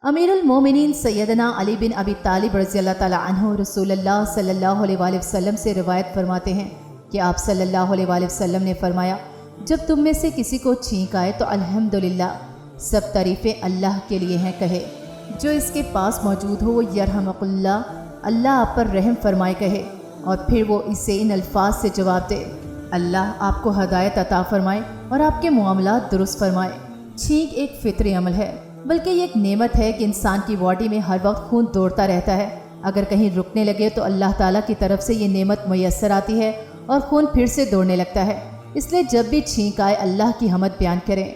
امیر المومنین سیدنا علی بن ابی طالب رضی اللہ تعالیٰ عنہ رسول اللہ صلی اللہ علیہ وآلہ وسلم سے روایت فرماتے ہیں کہ آپ صلی اللہ علیہ وآلہ وسلم نے فرمایا، جب تم میں سے کسی کو چھینک آئے تو الحمدللہ، سب تعریفیں اللہ کے لیے ہیں کہے۔ جو اس کے پاس موجود ہو وہ یرحمک اللہ، اللہ آپ پر رحم فرمائے کہے، اور پھر وہ اسے ان الفاظ سے جواب دے، اللہ آپ کو ہدایت عطا فرمائے اور آپ کے معاملات درست فرمائے۔ چھینک ایک فطری عمل ہے، بلکہ یہ ایک نعمت ہے کہ انسان کی باڈی میں ہر وقت خون دوڑتا رہتا ہے۔ اگر کہیں رکنے لگے تو اللہ تعالیٰ کی طرف سے یہ نعمت میسر آتی ہے اور خون پھر سے دوڑنے لگتا ہے۔ اس لیے جب بھی چھینک آئے اللہ کی حمد بیان کریں۔